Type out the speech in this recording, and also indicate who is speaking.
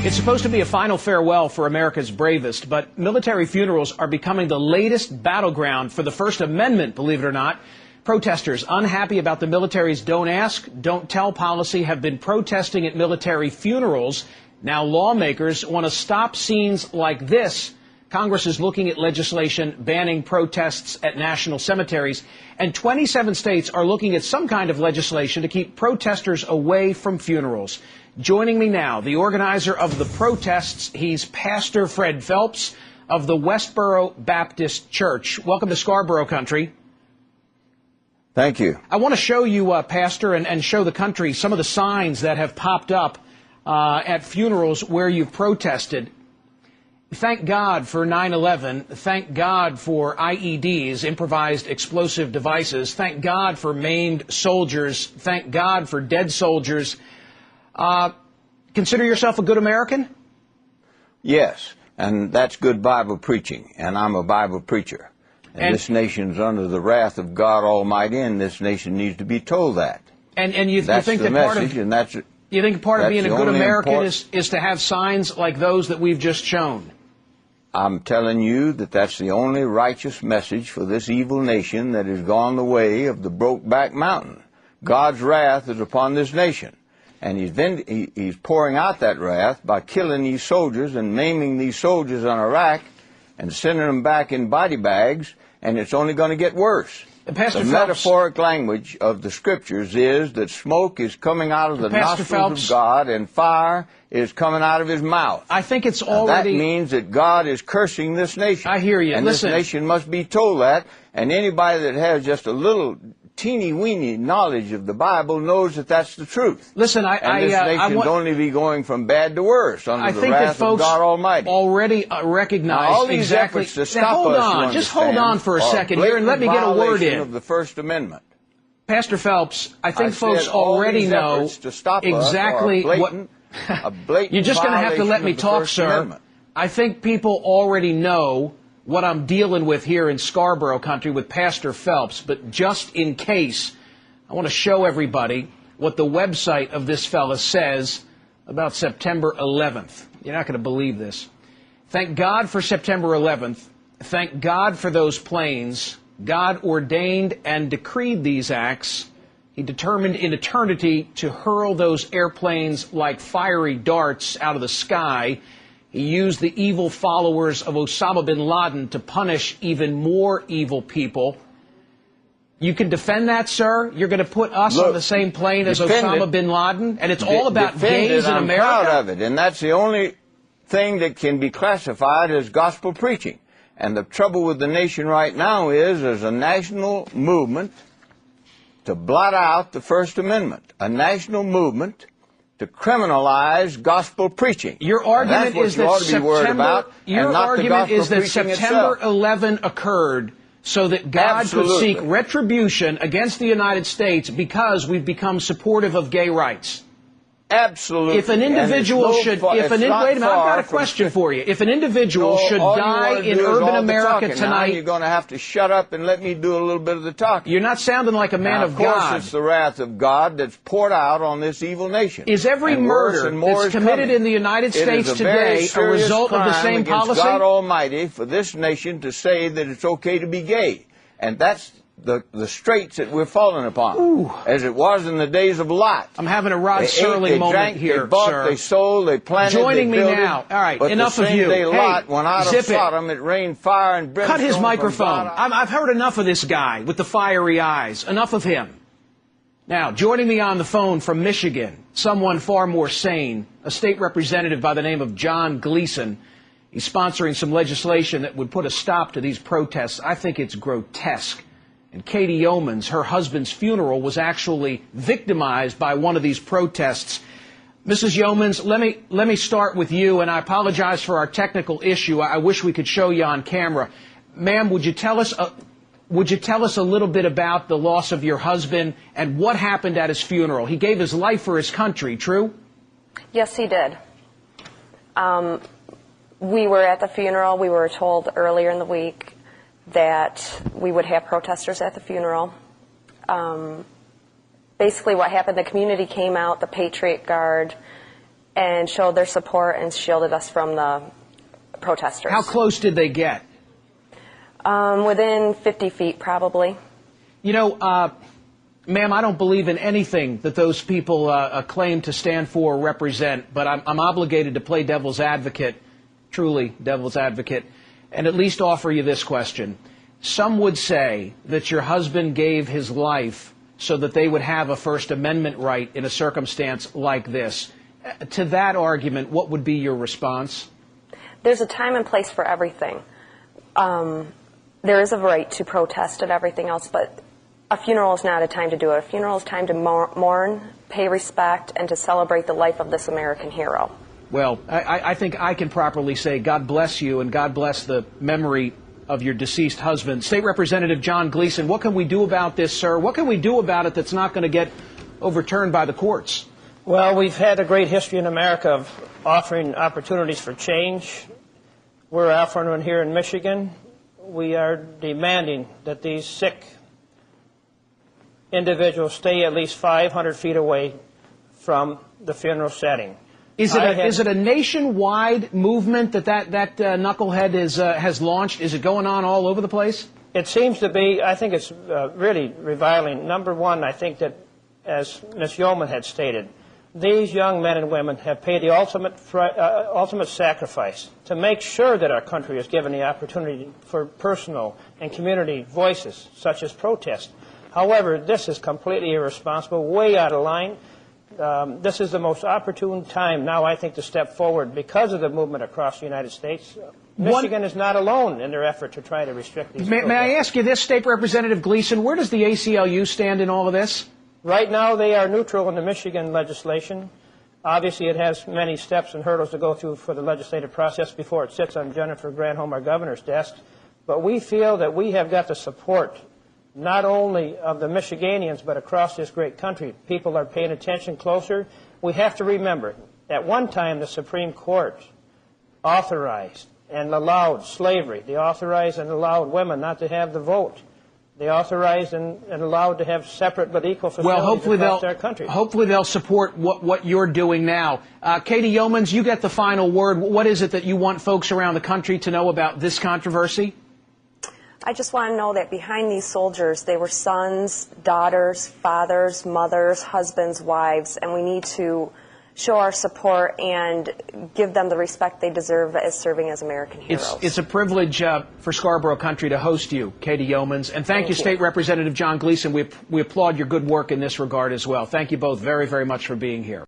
Speaker 1: It's supposed to be a final farewell for America's bravest, but military funerals are becoming the latest battleground for the First Amendment, believe it or not. Protesters unhappy about the military's don't ask, don't tell policy have been protesting at military funerals. Now lawmakers want to stop scenes like this. Congress is looking at legislation banning protests at national cemeteries, and 27 states are looking at some kind of legislation to keep protesters away from funerals. Joining me now, the organizer of the protests, he's Pastor Fred Phelps of the Westboro Baptist Church. Welcome to Scarborough Country.
Speaker 2: Thank you.
Speaker 1: I want to show you, Pastor, and show the country some of the signs that have popped up at funerals where you've protested. Thank God for 9/11. Thank God for IEDs, improvised explosive devices. Thank God for maimed soldiers. Thank God for dead soldiers. Consider yourself a good American?
Speaker 2: Yes, and that's good Bible preaching, and I'm a Bible preacher. And this nation's under the wrath of God Almighty, and this nation needs to be told that.
Speaker 1: And you think that part of being a good American is to have signs like those that we've just shown?
Speaker 2: I'm telling you that that's the only righteous message for this evil nation that has gone the way of the Brokeback Mountain. God's wrath is upon this nation. And he's pouring out that wrath by killing these soldiers and maiming these soldiers in Iraq and sending them back in body bags, and it's only going to get worse.
Speaker 1: Pastor
Speaker 2: the
Speaker 1: Phelps,
Speaker 2: metaphoric language of the Scriptures is that smoke is coming out of the nostrils of God and fire is coming out of His mouth.
Speaker 1: I think it's already...
Speaker 2: That means that God is cursing this nation.
Speaker 1: I hear you.
Speaker 2: And
Speaker 1: Listen,
Speaker 2: this nation must be told that, and anybody that has just a little teeny-weeny knowledge of the Bible knows that that's the truth.
Speaker 1: Listen,
Speaker 2: this nation's only be going from bad to worse under the wrath of God Almighty.
Speaker 1: Already recognize
Speaker 2: all these
Speaker 1: exactly.
Speaker 2: efforts to stop us,
Speaker 1: just hold on for a second here and let me get a word in.
Speaker 2: Of the First Amendment.
Speaker 1: Pastor Phelps, I think folks already know exactly what. You're just going to have to let me talk, sir. I think people already know what I'm dealing with here in Scarborough Country with Pastor Phelps, but just in case, I want to show everybody what the website of this fella says about September 11th. You're not going to believe this. Thank God for September 11th. Thank God for those planes. God ordained and decreed these acts. He determined in eternity to hurl those airplanes like fiery darts out of the sky. He used the evil followers of Osama bin Laden to punish even more evil people. You can defend that, sir? You're going to put us on the same plane as Osama bin Laden? And it's all about gays in America?
Speaker 2: I'm proud of it, and that's the only thing that can be classified as gospel preaching. And the trouble with the nation right now is there's a national movement to blot out the First Amendment, a national movement to criminalize gospel preaching.
Speaker 1: Your argument is that September 11 occurred so that God could seek retribution against the United States because we've become supportive of gay rights.
Speaker 2: Absolutely.
Speaker 1: If an individual should, wait a minute, I've got a question for you. If an individual should die in urban America tonight,
Speaker 2: you're going to have to shut up and let me do a little bit of the talking.
Speaker 1: You're not sounding like a man of God.
Speaker 2: Of course, it's the wrath of God that's poured out on this evil nation.
Speaker 1: Is every murder that's committed in the United States today a result of the same policy?
Speaker 2: God Almighty for this nation to say that it's okay to be gay, and that's the straits that we're falling upon, as it was in the days of Lot.
Speaker 1: I'm having a Rod Serling moment here,
Speaker 2: they bought,
Speaker 1: sir.
Speaker 2: They sold, they planted,
Speaker 1: Joining
Speaker 2: they built
Speaker 1: me now. All right,
Speaker 2: but
Speaker 1: enough
Speaker 2: the same
Speaker 1: of you.
Speaker 2: Day Lot went out of Sodom, it rained fire and brimstone.
Speaker 1: Cut his microphone. I've heard enough of this guy with the fiery eyes. Enough of him. Now, joining me on the phone from Michigan, someone far more sane, a state representative by the name of John Gleason. He's sponsoring some legislation that would put a stop to these protests. I think it's grotesque. And Katie Yeomans, her husband's funeral was actually victimized by one of these protests. Mrs. Yeomans, let me start with you, and I apologize for our technical issue. I wish we could show you on camera. Ma'am, would you tell us a little bit about the loss of your husband and what happened at his funeral? He gave his life for his country, true?
Speaker 3: Yes, he did. We were at the funeral. We were told earlier in the week that we would have protesters at the funeral. Basically what happened, the community came out, the Patriot Guard, and showed their support and shielded us from the protesters.
Speaker 1: How close did they get?
Speaker 3: Within 50 feet, probably.
Speaker 1: You know, ma'am, I don't believe in anything that those people claim to stand for or represent, but I'm obligated to play devil's advocate, truly devil's advocate, and at least offer you this question. Some would say that your husband gave his life so that they would have a First Amendment right in a circumstance like this. To that argument, what would be your response?
Speaker 3: There's a time and place for everything. There is a right to protest and everything else, but a funeral is not a time to do it. A funeral is time to mourn, pay respect, and to celebrate the life of this American hero.
Speaker 1: Well, I think I can properly say God bless you and God bless the memory of your deceased husband. State Representative John Gleason, what can we do about this, sir? What can we do about it that's not going to get overturned by the courts?
Speaker 4: Well, we've had a great history in America of offering opportunities for change. We're offering one here in Michigan. We are demanding that these sick individuals stay at least 500 feet away from the funeral setting.
Speaker 1: Is it a nationwide movement that knucklehead has launched? Is it going on all over the place?
Speaker 4: It seems to be. I think it's really reviling. Number one, I think that, as Ms. Yeoman had stated, these young men and women have paid the ultimate sacrifice to make sure that our country is given the opportunity for personal and community voices, such as protest. However, this is completely irresponsible, way out of line. This is the most opportune time now, I think, to step forward because of the movement across the United States. Michigan is not alone in their effort to try to restrict these protests.
Speaker 1: May I ask you this, State Representative Gleason, where does the ACLU stand in all of this?
Speaker 4: Right now, they are neutral in the Michigan legislation. Obviously, it has many steps and hurdles to go through for the legislative process before it sits on Jennifer Granholm, our governor's desk. But we feel that we have got the support not only of the Michiganians, but across this great country. People are paying attention closer. We have to remember, at one time, the Supreme Court authorized and allowed slavery. They authorized and allowed women not to have the vote. They authorized and allowed to have separate but equal facilities across our country.
Speaker 1: Hopefully they'll support what you're doing now. Katie Yeomans, you get the final word. What is it that you want folks around the country to know about this controversy?
Speaker 3: I just want to know that behind these soldiers, they were sons, daughters, fathers, mothers, husbands, wives, and we need to show our support and give them the respect they deserve as serving as American heroes.
Speaker 1: It's a privilege for Scarborough Country to host you, Katie Yeomans. And thank you, State Representative John Gleason. We applaud your good work in this regard as well. Thank you both very, very much for being here.